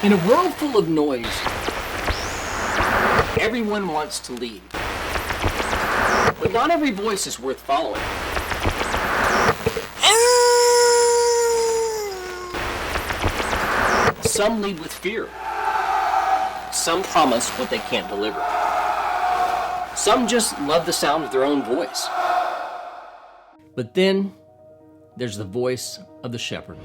In a world full of noise, everyone wants to lead. But not every voice is worth following. Some lead with fear. Some promise what they can't deliver. Some just love the sound of their own voice. But then there's the voice of the shepherd.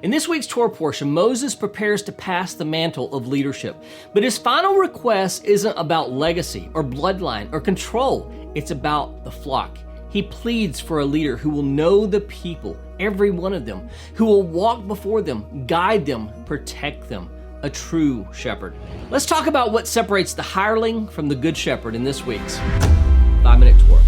In this week's Torah portion, Moses prepares to pass the mantle of leadership. But his final request isn't about legacy or bloodline or control. It's about the flock. He pleads for a leader who will know the people, every one of them, who will walk before them, guide them, protect them. A true shepherd. Let's talk about what separates the hireling from the good shepherd in this week's 5-Minute Torah.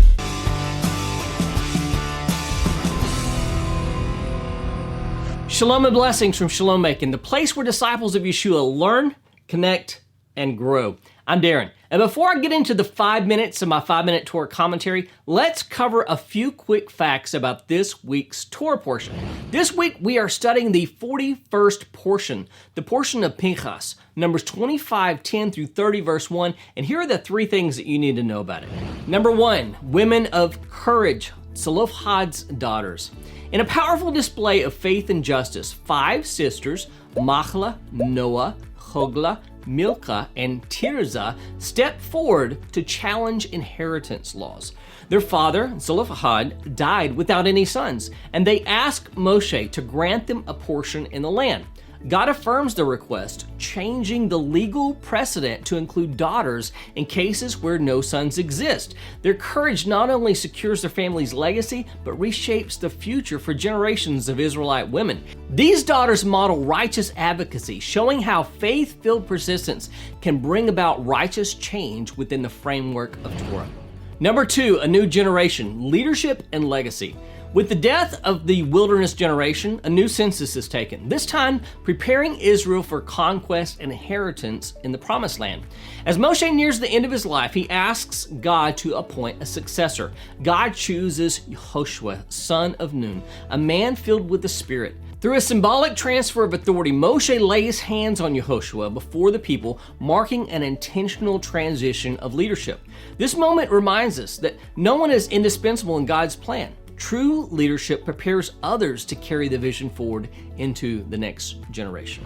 Shalom and blessings from Shalom, Macon, the place where disciples of Yeshua learn, connect, and grow. I'm Darren, and before I get into the 5 minutes of my 5-Minute Torah commentary, let's cover a few quick facts about this week's Torah portion. This week, we are studying the 41st portion, the portion of Pinchas, Numbers 25:10 through 30, verse 1, and here are the 3 things that you need to know about it. Number 1, women of courage, Zelophehad's daughters. In a powerful display of faith and justice, 5 sisters, Machlah, Noah, Hoglah, Milcah, and Tirzah stepped forward to challenge inheritance laws. Their father, Zelophehad, died without any sons, and they asked Moshe to grant them a portion in the land. God affirms the request, changing the legal precedent to include daughters in cases where no sons exist. Their courage not only secures their family's legacy, but reshapes the future for generations of Israelite women. These daughters model righteous advocacy, showing how faith-filled persistence can bring about righteous change within the framework of Torah. Number 2, a new generation, leadership and legacy. With the death of the wilderness generation, a new census is taken, this time preparing Israel for conquest and inheritance in the Promised Land. As Moshe nears the end of his life, he asks God to appoint a successor. God chooses Yehoshua, son of Nun, a man filled with the Spirit. Through a symbolic transfer of authority, Moshe lays hands on Yehoshua before the people, marking an intentional transition of leadership. This moment reminds us that no one is indispensable in God's plan. True leadership prepares others to carry the vision forward into the next generation.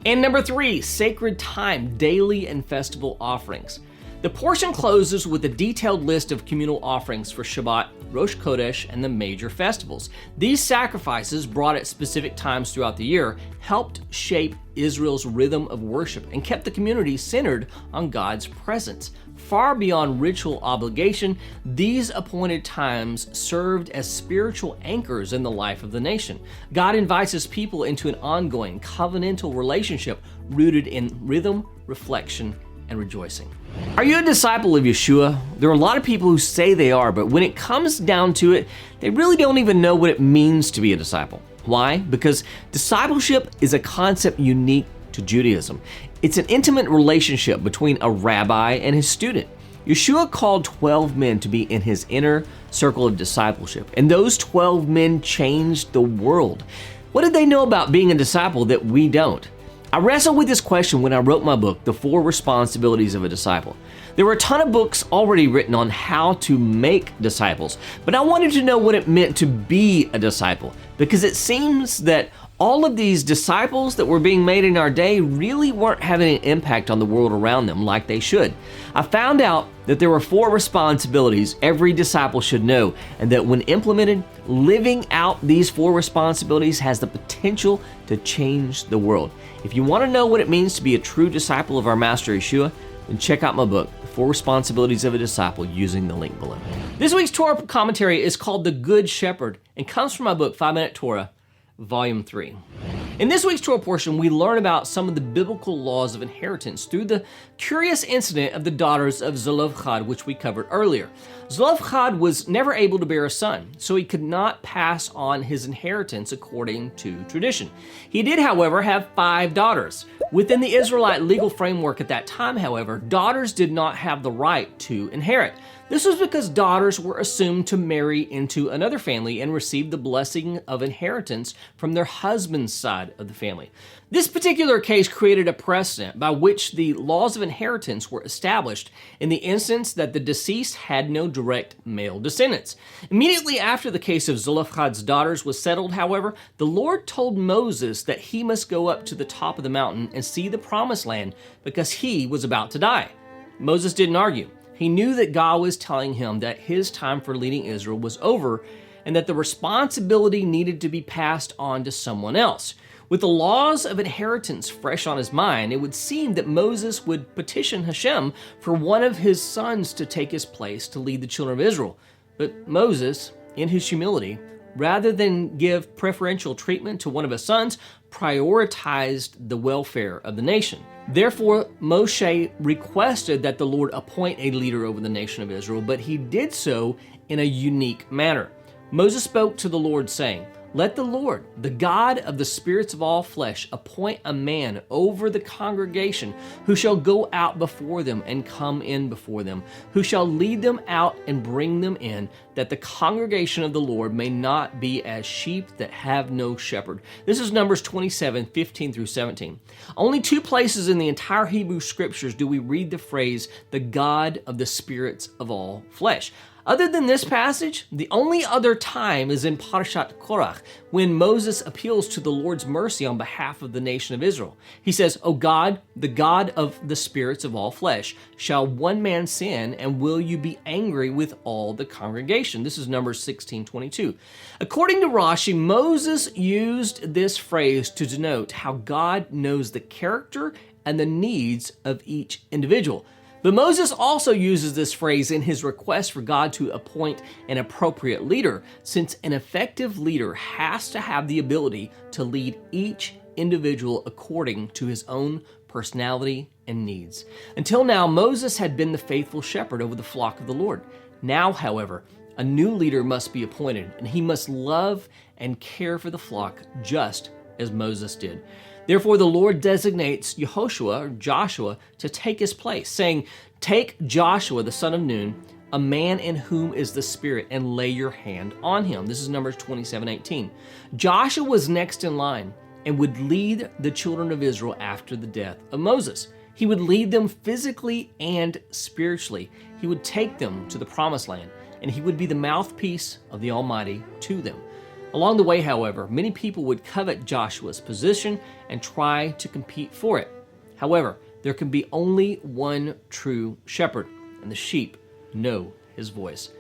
And number 3, sacred time, daily and festival offerings. The portion closes with a detailed list of communal offerings for Shabbat, Rosh Chodesh, and the major festivals. These sacrifices, brought at specific times throughout the year, helped shape Israel's rhythm of worship and kept the community centered on God's presence. Far beyond ritual obligation, these appointed times served as spiritual anchors in the life of the nation. God invites his people into an ongoing covenantal relationship rooted in rhythm, reflection, and rejoicing. Are you a disciple of Yeshua? There are a lot of people who say they are, but when it comes down to it, they really don't even know what it means to be a disciple. Why? Because discipleship is a concept unique to Judaism. It's an intimate relationship between a rabbi and his student. Yeshua called 12 men to be in his inner circle of discipleship, and those 12 men changed the world. What did they know about being a disciple that we don't? I wrestled with this question when I wrote my book, The 4 Responsibilities of a Disciple. There were a ton of books already written on how to make disciples, but I wanted to know what it meant to be a disciple, because it seems that all of these disciples that were being made in our day really weren't having an impact on the world around them like they should. I found out that there were 4 responsibilities every disciple should know, and that when implemented, living out these 4 responsibilities has the potential to change the world. If you want to know what it means to be a true disciple of our Master Yeshua, then check out my book, The 4 Responsibilities of a Disciple, using the link below. This week's Torah commentary is called The Good Shepherd and comes from my book, 5-Minute Torah, Volume 3. In this week's Torah portion, we learn about some of the biblical laws of inheritance through the curious incident of the daughters of Zelophehad, which we covered earlier. Zelophehad was never able to bear a son, so he could not pass on his inheritance according to tradition. He did, however, have 5 daughters. Within the Israelite legal framework at that time, however, daughters did not have the right to inherit. This was because daughters were assumed to marry into another family and receive the blessing of inheritance from their husband's side of the family. This particular case created a precedent by which the laws of inheritance were established in the instance that the deceased had no direct male descendants. Immediately after the case of Zelophehad's daughters was settled, however, the Lord told Moses that he must go up to the top of the mountain and see the promised land because he was about to die. Moses didn't argue. He knew that God was telling him that his time for leading Israel was over and that the responsibility needed to be passed on to someone else. With the laws of inheritance fresh on his mind, it would seem that Moses would petition Hashem for one of his sons to take his place to lead the children of Israel. But Moses, in his humility, rather than give preferential treatment to one of his sons, prioritized the welfare of the nation. Therefore, Moshe requested that the Lord appoint a leader over the nation of Israel, but he did so in a unique manner. Moses spoke to the Lord, saying, "Let the Lord, the God of the spirits of all flesh, appoint a man over the congregation who shall go out before them and come in before them, who shall lead them out and bring them in, that the congregation of the Lord may not be as sheep that have no shepherd." This is Numbers 27, 15 through 17. Only two places in the entire Hebrew scriptures do we read the phrase, "the God of the spirits of all flesh." Other than this passage, the only other time is in Parashat Korach, when Moses appeals to the Lord's mercy on behalf of the nation of Israel. He says, "O God, the God of the spirits of all flesh, shall one man sin, and will you be angry with all the congregation?" This is Numbers 16:22. According to Rashi, Moses used this phrase to denote how God knows the character and the needs of each individual. But Moses also uses this phrase in his request for God to appoint an appropriate leader, since an effective leader has to have the ability to lead each individual according to his own personality and needs. Until now, Moses had been the faithful shepherd over the flock of the Lord. Now, however, a new leader must be appointed, and he must love and care for the flock just as Moses did. Therefore, the Lord designates Yehoshua, or Joshua, to take his place, saying, "Take Joshua, the son of Nun, a man in whom is the Spirit, and lay your hand on him." This is Numbers 27:18. Joshua was next in line and would lead the children of Israel after the death of Moses. He would lead them physically and spiritually. He would take them to the promised land, and he would be the mouthpiece of the Almighty to them. Along the way, however, many people would covet Joshua's position and try to compete for it. However, there can be only one true shepherd, and the sheep know his voice.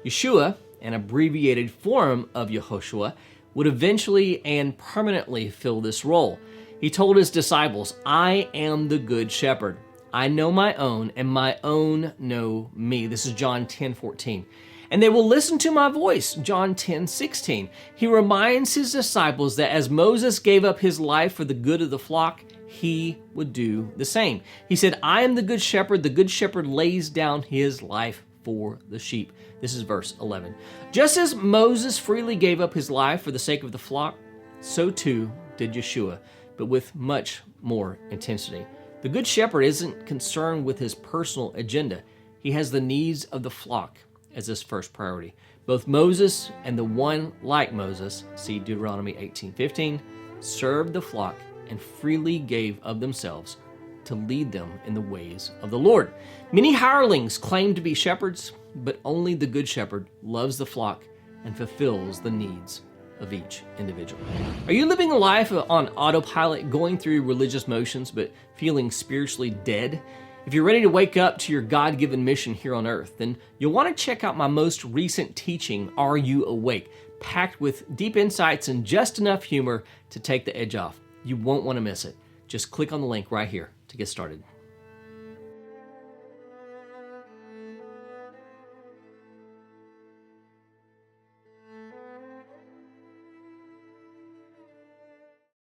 Yeshua, an abbreviated form of Yehoshua, would eventually and permanently fill this role. He told his disciples, "I am the good shepherd. I know my own, and my own know me." This is John 10:14. "And they will listen to my voice," John 10:16. He reminds his disciples that as Moses gave up his life for the good of the flock, he would do the same. He said, "I am the good shepherd lays down his life for the sheep." This is verse 11. Just as Moses freely gave up his life for the sake of the flock, so too did Yeshua, but with much more intensity. The good shepherd isn't concerned with his personal agenda. He has the needs of the flock as his first priority. Both Moses and the one like Moses, see Deuteronomy 18:15, served the flock and freely gave of themselves to lead them in the ways of the Lord. Many hirelings claim to be shepherds, but only the good shepherd loves the flock and fulfills the needs of each individual. Are you living a life on autopilot, going through religious motions, but feeling spiritually dead? If you're ready to wake up to your God-given mission here on earth, then you'll want to check out my most recent teaching, Are You Awake? Packed with deep insights and just enough humor to take the edge off. You won't want to miss it. Just click on the link right here to get started.